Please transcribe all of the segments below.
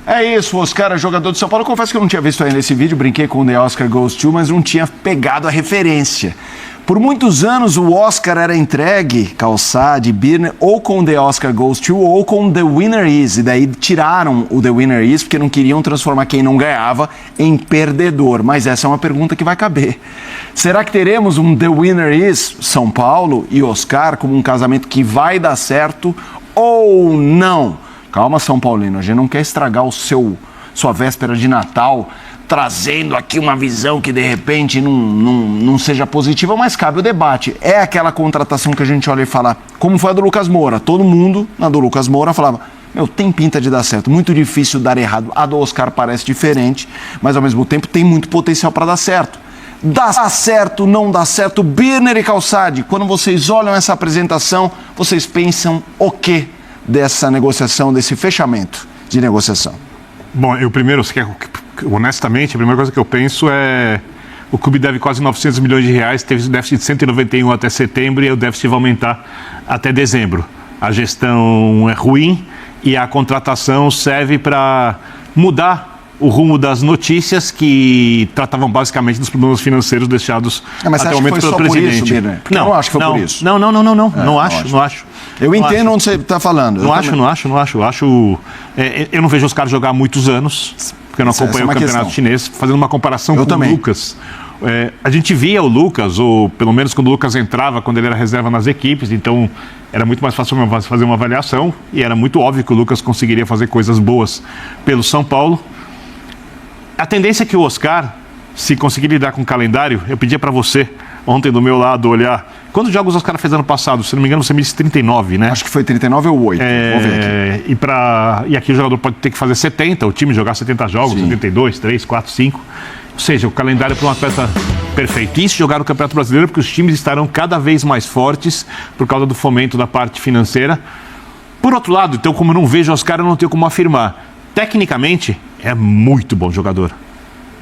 É isso, o Oscar é jogador do São Paulo. Eu confesso que eu não tinha visto ainda esse vídeo, brinquei com o The Oscar Goes To, mas não tinha pegado a referência. Por muitos anos o Oscar era entregue, Calçade, Birner, ou com The Oscar Goes To ou com The Winner Is. E daí tiraram o The Winner Is porque não queriam transformar quem não ganhava em perdedor. Mas essa é uma pergunta que vai caber. Será que teremos um The Winner Is São Paulo e Oscar como um casamento que vai dar certo ou não? Calma, São Paulino, a gente não quer estragar sua véspera de Natal trazendo aqui uma visão que de repente não seja positiva, mas cabe o debate. É aquela contratação que a gente olha e fala, como foi a do Lucas Moura. Todo mundo na do Lucas Moura falava, tem pinta de dar certo, muito difícil dar errado. A do Oscar parece diferente, mas ao mesmo tempo tem muito potencial para dar certo. Dá certo, não dá certo? Birner e Calçade, quando vocês olham essa apresentação, vocês pensam o quê dessa negociação, desse fechamento de negociação? Bom, honestamente, a primeira coisa que eu penso é o clube deve quase 900 milhões de reais, teve déficit de 191 até setembro e o déficit vai aumentar até dezembro. A gestão é ruim e a contratação serve para mudar o rumo das notícias que tratavam basicamente dos problemas financeiros deixados até o momento pelo presidente. Eu não acho que foi por isso. Não acho. Eu entendo onde você está falando. Não acho. Eu não vejo os caras jogar há muitos anos, porque eu não acompanho o campeonato chinês, fazendo uma comparação com o Lucas. A gente via o Lucas, ou pelo menos quando o Lucas entrava, quando ele era reserva nas equipes, então era muito mais fácil fazer uma avaliação e era muito óbvio que o Lucas conseguiria fazer coisas boas pelo São Paulo. A tendência é que o Oscar, se conseguir lidar com o calendário, eu pedia para você, ontem do meu lado, olhar... Quantos jogos o Oscar fez ano passado? Se não me engano, você me disse 39, né? Acho que foi 39 ou 8. Vou ver aqui. E aqui o jogador pode ter que fazer 70, o time jogar 70 jogos, 72, 3, 4, 5. Ou seja, o calendário para um atleta perfeito. Isso jogar no Campeonato Brasileiro, porque os times estarão cada vez mais fortes por causa do fomento da parte financeira. Por outro lado, então, como eu não vejo o Oscar, eu não tenho como afirmar. Tecnicamente, é muito bom jogador.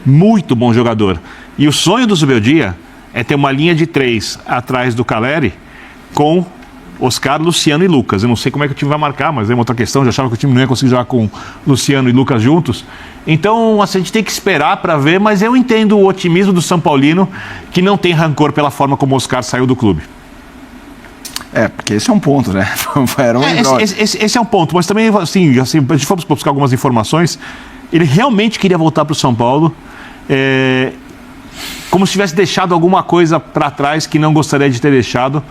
Muito bom jogador. E o sonho do Zubeldia é ter uma linha de 3 atrás do Caleri com Oscar, Luciano e Lucas. Eu não sei como é que o time vai marcar, mas é uma outra questão. Já achava que o time não ia conseguir jogar com Luciano e Lucas juntos. Então, a gente tem que esperar para ver, mas eu entendo o otimismo do São Paulino, que não tem rancor pela forma como o Oscar saiu do clube. Porque esse é um ponto, né? Esse é um ponto, mas também, assim, a gente for buscar algumas informações, ele realmente queria voltar para o São Paulo, como se tivesse deixado alguma coisa para trás que não gostaria de ter deixado,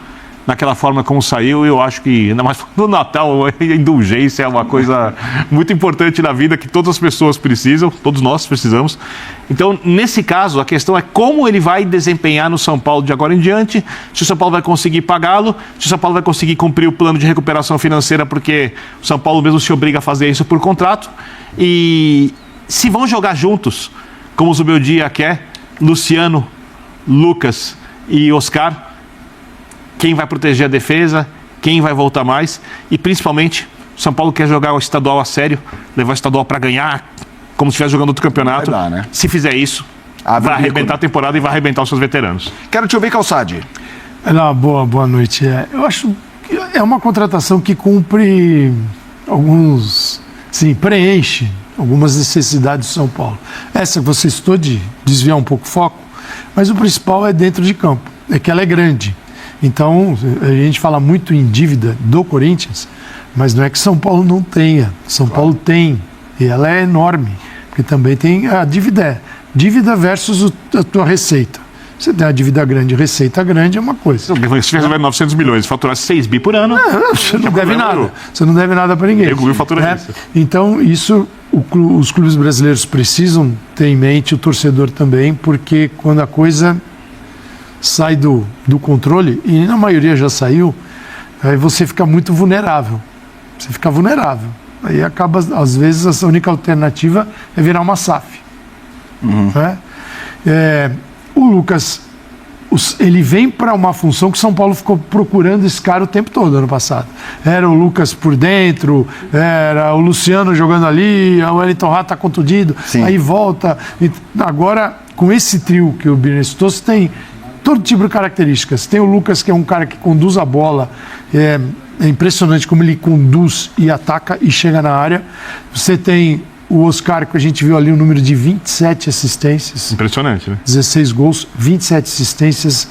naquela forma como saiu. Eu acho que, ainda mais no Natal, a indulgência é uma coisa muito importante na vida que todas as pessoas precisam, todos nós precisamos. Então, nesse caso, a questão é como ele vai desempenhar no São Paulo de agora em diante, se o São Paulo vai conseguir pagá-lo, se o São Paulo vai conseguir cumprir o plano de recuperação financeira, porque o São Paulo mesmo se obriga a fazer isso por contrato, e se vão jogar juntos, como o Zubeldia quer, Luciano, Lucas e Oscar, quem vai proteger a defesa, quem vai voltar mais, e principalmente, o São Paulo quer jogar o estadual a sério, levar o estadual para ganhar, como se estivesse jogando outro campeonato. Vai dar, né? Se fizer isso, vai arrebentar a temporada e vai arrebentar os seus veteranos. Quero te ouvir, Calçade. Boa noite. Eu acho que é uma contratação que cumpre preenche algumas necessidades do São Paulo. Essa que você citou de desviar um pouco o foco, mas o principal é dentro de campo, é que ela é grande. Então, a gente fala muito em dívida do Corinthians, mas não é que São Paulo não tenha. São Paulo tem, e ela é enorme, porque também tem a dívida. Dívida versus a tua receita. Você tem a dívida grande, receita grande é uma coisa. Se tiver 900 milhões, faturar 6 bi por ano... Você não deve nada. Você não deve nada para ninguém. Eu fatura isso. Então, isso os clubes brasileiros precisam ter em mente, o torcedor também, porque quando a coisa sai do controle, e na maioria já saiu, aí você fica muito vulnerável. Você fica vulnerável. Aí acaba, às vezes, a única alternativa é virar uma SAF. O Lucas, ele vem para uma função que o São Paulo ficou procurando esse cara o tempo todo ano passado. Era o Lucas por dentro, era o Luciano jogando ali, o Wellington Rato está contundido, aí volta. Agora, com esse trio que o Birner citou, você tem todo tipo de características. Tem o Lucas, que é um cara que conduz a bola, é impressionante como ele conduz e ataca e chega na área. Você tem O Oscar, que a gente viu ali o número de 27 assistências, Impressionante, né? 16 gols, 27 assistências,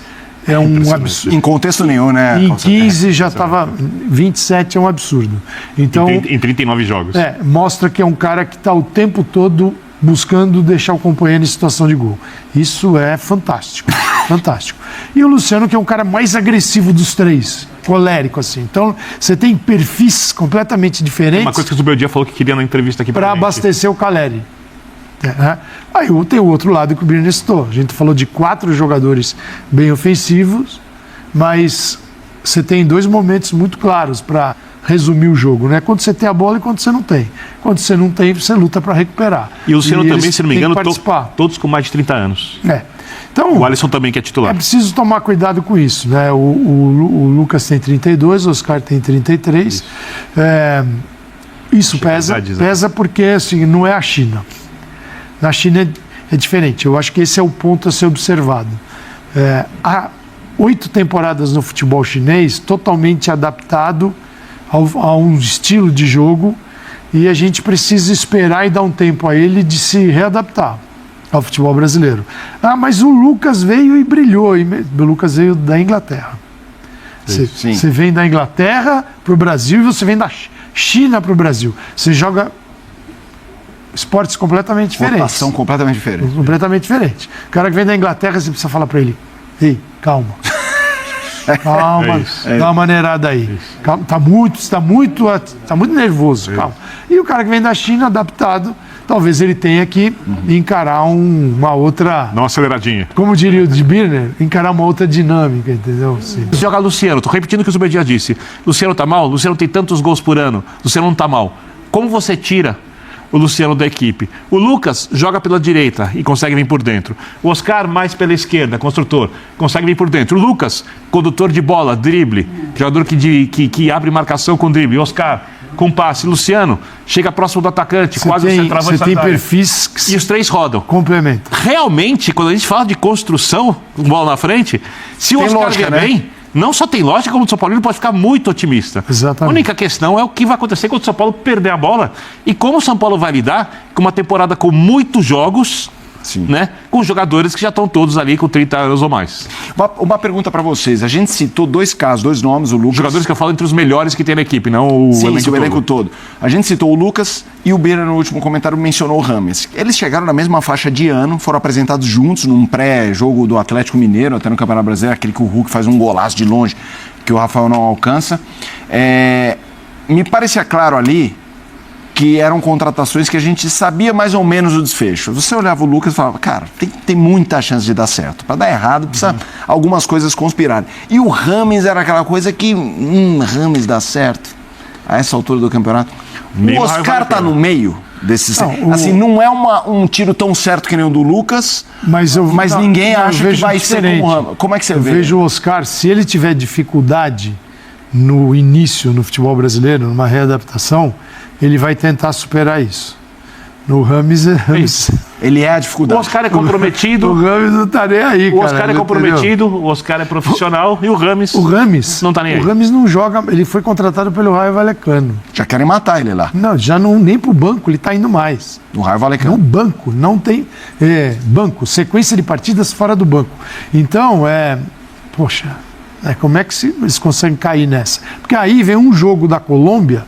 é um absurdo. Em contexto nenhum, né? Em 15 já estava, 27 é um absurdo. Então, Em 39 jogos. mostra que é um cara que está o tempo todo buscando deixar o companheiro em situação de gol. Isso é fantástico, fantástico. E o Luciano, que é um cara mais agressivo dos três, colérico assim. Então, você tem perfis completamente diferentes. Uma coisa que o Zubeldia falou que queria na entrevista aqui para gente. abastecer o Caleri. Aí tem o outro lado que o Birner citou. A gente falou de 4 jogadores bem ofensivos, mas você tem 2 momentos muito claros para resumir o jogo, né? Quando você tem a bola e quando você não tem. Quando você não tem, você luta para recuperar. E o Luciano também, eles se não me têm engano, que participar. todos com mais de 30 anos. Então, O Alisson também que é titular. é preciso tomar cuidado com isso, né? O Lucas tem 32, o Oscar tem 33. Isso pesa porque assim, não é a China. Na China é diferente. Eu acho que esse é o ponto a ser observado. Há 8 temporadas no futebol chinês totalmente adaptado a um estilo de jogo, e a gente precisa esperar e dar um tempo a ele de se readaptar ao futebol brasileiro. Mas o Lucas veio e brilhou. O Lucas veio da Inglaterra. Você vem da Inglaterra para o Brasil e você vem da China para o Brasil. Você joga esportes completamente diferentes. Rotação completamente diferente. Completamente diferente. O cara que vem da Inglaterra, você precisa falar para ele: ei, calma. Calma, dá uma maneirada aí. Calma, tá muito nervoso, calma. E o cara que vem da China, adaptado, talvez ele tenha que encarar uma outra... Dá uma aceleradinha. Como diria o de Birner, encarar uma outra dinâmica, entendeu? Sim. Joga Luciano, tô repetindo o que o Zubeldia disse. Luciano tá mal? Luciano tem tantos gols por ano. Luciano não tá mal. Como você tira o Luciano da equipe? O Lucas joga pela direita e consegue vir por dentro. O Oscar mais pela esquerda, construtor, consegue vir por dentro. O Lucas, condutor de bola, drible, jogador que abre marcação com drible. O Oscar, com passe. Luciano, chega próximo do atacante, quase o centroavante. Você tem perfis que e os 3 rodam. Complemento. Realmente, quando a gente fala de construção, com bola na frente, se o Tem Oscar lógica, vier bem, não só tem lógica, como o São Paulo pode ficar muito otimista. Exatamente. A única questão é o que vai acontecer quando o São Paulo perder a bola e como o São Paulo vai lidar com uma temporada com muitos jogos, né, com jogadores que já estão todos ali com 30 anos ou mais. Uma pergunta para vocês. A gente citou 2 casos, 2 nomes, o Lucas... Jogadores que eu falo entre os melhores que tem na equipe, não o elenco todo. A gente citou o Lucas e o Birner no último comentário mencionou o Rames. Eles chegaram na mesma faixa de ano, foram apresentados juntos num pré-jogo do Atlético Mineiro, até no Campeonato Brasileiro, aquele que o Hulk faz um golaço de longe, que o Rafael não alcança. Me parecia claro ali que eram contratações que a gente sabia mais ou menos o desfecho. Você olhava o Lucas e falava, cara, tem muita chance de dar certo. Para dar errado, precisa algumas coisas conspirarem. E o Rames era aquela coisa que, Rames dá certo a essa altura do campeonato. O Oscar tá no meio desses... Assim, não é um tiro tão certo que nem o do Lucas, mas ninguém acha que vai ser como o Rames. Como é que você vê? Eu vejo o Oscar, se ele tiver dificuldade no início, no futebol brasileiro, numa readaptação, ele vai tentar superar isso. No Rames... Ele é a dificuldade. O Oscar é comprometido. O Rames não tá nem aí, cara. O Oscar é comprometido, o Oscar é profissional e o Rames não tá nem aí. O Rames não joga, ele foi contratado pelo Raio Vallecano. Já querem matar ele lá. Não, já não, nem pro banco, ele tá indo mais. No Raio Vallecano. No banco, não tem banco, sequência de partidas fora do banco. Então, como é que eles conseguem cair nessa? Porque aí vem um jogo da Colômbia,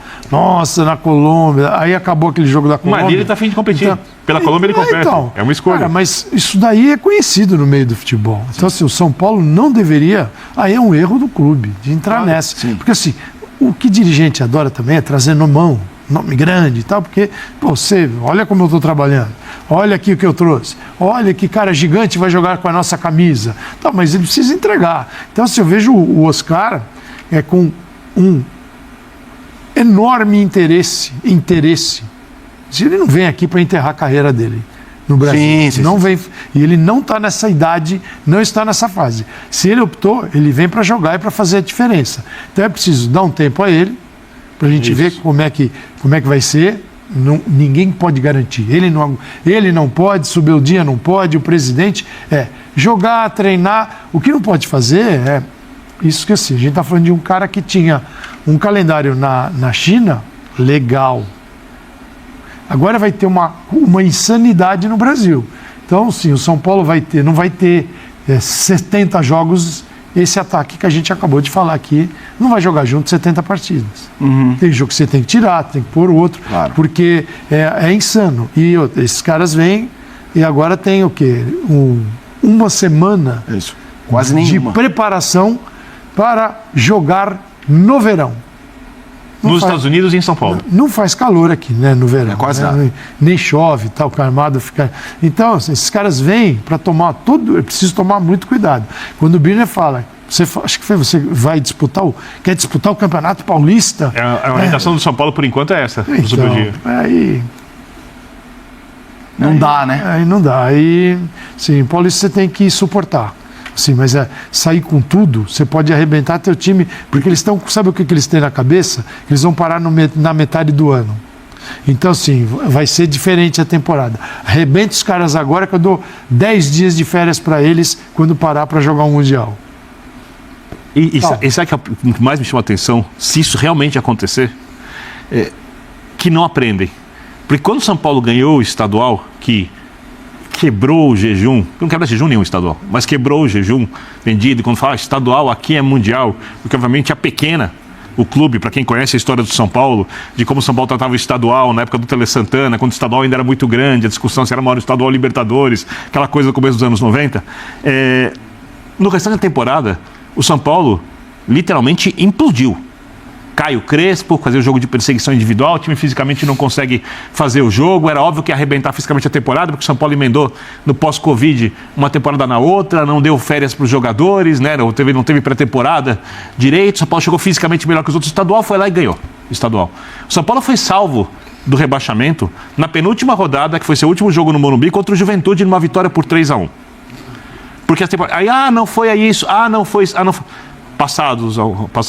na Colômbia, aí acabou aquele jogo da Colômbia. Mas ele tá afim de competir. Então, pela Colômbia ele compete. Então, é uma escolha. Cara, mas isso daí é conhecido no meio do futebol. Sim. Então, assim, o São Paulo não deveria... Aí é um erro do clube, de entrar nessa. Sim. Porque, assim, o que dirigente adora também é trazer nome grande e tal, porque, você, olha como eu estou trabalhando, olha aqui o que eu trouxe, olha que cara gigante vai jogar com a nossa camisa. Tá, mas ele precisa entregar. Então, assim, eu vejo o Oscar com um enorme interesse. Se ele não vem aqui para enterrar a carreira dele no Brasil, não vem, e ele não está nessa idade, não está nessa fase. Se ele optou, ele vem para jogar e para fazer a diferença. Então é preciso dar um tempo a ele, para a gente ver como é que vai ser. Ninguém pode garantir. Ele não pode, subir o dia não pode, o presidente jogar, treinar. O que não pode fazer é isso que assim, a gente está falando de um cara que tinha um calendário na China legal. Agora vai ter uma insanidade no Brasil. Então, sim, o São Paulo não vai ter 70 jogos, esse ataque que a gente acabou de falar aqui, não vai jogar junto 70 partidas. Tem jogo que você tem que tirar, tem que pôr o outro, Claro. porque é insano. E esses caras vêm e agora tem o quê? Uma semana Isso. Quase de nenhuma. preparação para jogar no verão. Nos Estados Unidos e em São Paulo. Não faz calor aqui, né, no verão. quase né? nada. Nem chove, tal, o armado fica... Então, assim, esses caras vêm para tomar tudo... Eu preciso tomar muito cuidado. Quando o Birner fala, acho que você vai quer disputar o Campeonato Paulista? A orientação do São Paulo, por enquanto, é essa. do Super Dia. Aí Não dá, né? Aí não dá. Aí, sim, Paulista você tem que suportar. Sim, mas sair com tudo, você pode arrebentar teu time, porque eles estão, sabe o que eles têm na cabeça? Eles vão parar na metade do ano. Então, assim, vai ser diferente a temporada. Arrebenta os caras agora que eu dou 10 dias de férias para eles quando parar para jogar um Mundial. E sabe que o que mais me chama a atenção, se isso realmente acontecer, que não aprendem. Porque quando o São Paulo ganhou o estadual, que quebrou o jejum, não quebra jejum nenhum estadual, mas quebrou o jejum vendido, quando fala estadual aqui é mundial, porque obviamente a pequena, o clube, para quem conhece a história do São Paulo, de como o São Paulo tratava o estadual na época do Tele Santana, quando o estadual ainda era muito grande, a discussão se era maior o estadual Libertadores, aquela coisa do começo dos anos 90, no restante da temporada, o São Paulo literalmente implodiu. Caio Crespo, fazer o jogo de perseguição individual, o time fisicamente não consegue fazer o jogo, era óbvio que ia arrebentar fisicamente a temporada, porque o São Paulo emendou no pós-Covid uma temporada na outra, não deu férias para os jogadores, né? não teve pré-temporada direito, o São Paulo chegou fisicamente melhor que os outros, o estadual foi lá e ganhou o estadual. O São Paulo foi salvo do rebaixamento na penúltima rodada, que foi seu último jogo no Morumbi, contra o Juventude, numa vitória por 3-1. Porque a temporada... Aí, não foi isso, não foi isso, não foi... Passado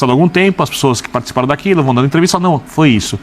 algum tempo, as pessoas que participaram daquilo vão dando entrevista, não, foi isso.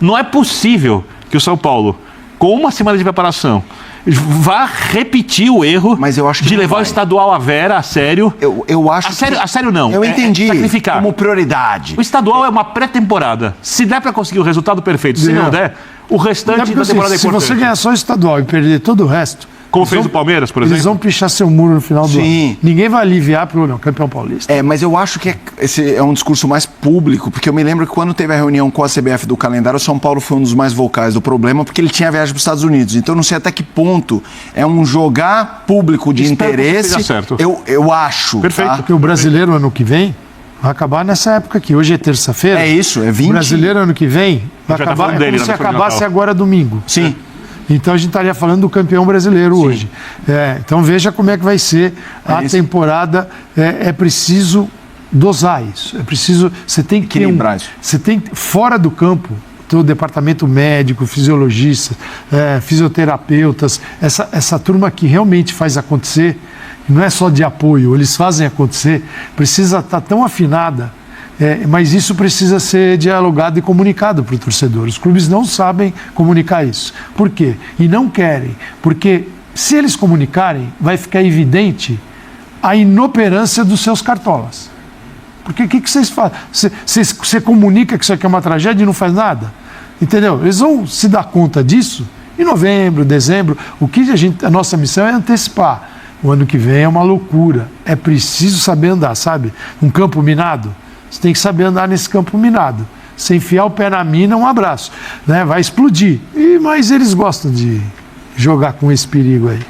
Não é possível que o São Paulo, com uma semana de preparação, vá repetir o erro Mas eu acho que de não levar vai. o estadual a sério. Eu acho A sério não. Eu entendi. Sacrificar. Como prioridade. O estadual é uma pré-temporada. Se der para conseguir o resultado perfeito, se não der, o restante da temporada é se importante. você ganhar só o estadual e perder todo o resto... Como fez o Palmeiras, por exemplo. Eles vão pichar seu muro no final do Sim. ano. Ninguém vai aliviar para o campeão paulista. Mas eu acho que esse é um discurso mais público, porque eu me lembro que quando teve a reunião com a CBF do calendário, o São Paulo foi um dos mais vocais do problema, porque ele tinha viagem para os Estados Unidos. Então eu não sei até que ponto é um jogar público de Espero que interesse. esteja certo. Eu acho. Perfeito. Tá? Porque o brasileiro ano que vem vai acabar nessa época aqui. Hoje é terça-feira. É isso, é 20. O brasileiro ano que vem vai já tá acabar falando dele, como se né, no acabasse Natal. agora domingo. Sim. Então a gente estaria falando do campeão brasileiro hoje. Então veja como é que vai ser a isso. temporada. É preciso dosar isso. É preciso. Você tem que ter Equilibrar isso. Você tem fora do campo. O departamento médico, fisiologistas, fisioterapeutas, essa turma que realmente faz acontecer, não é só de apoio, eles fazem acontecer, precisa estar tão afinada, mas isso precisa ser dialogado e comunicado para o torcedor. Os clubes não sabem comunicar isso. Por quê? E não querem, porque se eles comunicarem, vai ficar evidente a inoperância dos seus cartolas. Porque o que vocês fazem? Você comunica que isso aqui é uma tragédia e não faz nada? Entendeu? Eles vão se dar conta disso em novembro, dezembro. A nossa missão é antecipar. O ano que vem é uma loucura. É preciso saber andar, sabe? Um campo minado, você tem que saber andar nesse campo minado. Se enfiar o pé na mina, um abraço. Né? Vai explodir. Mas eles gostam de jogar com esse perigo aí.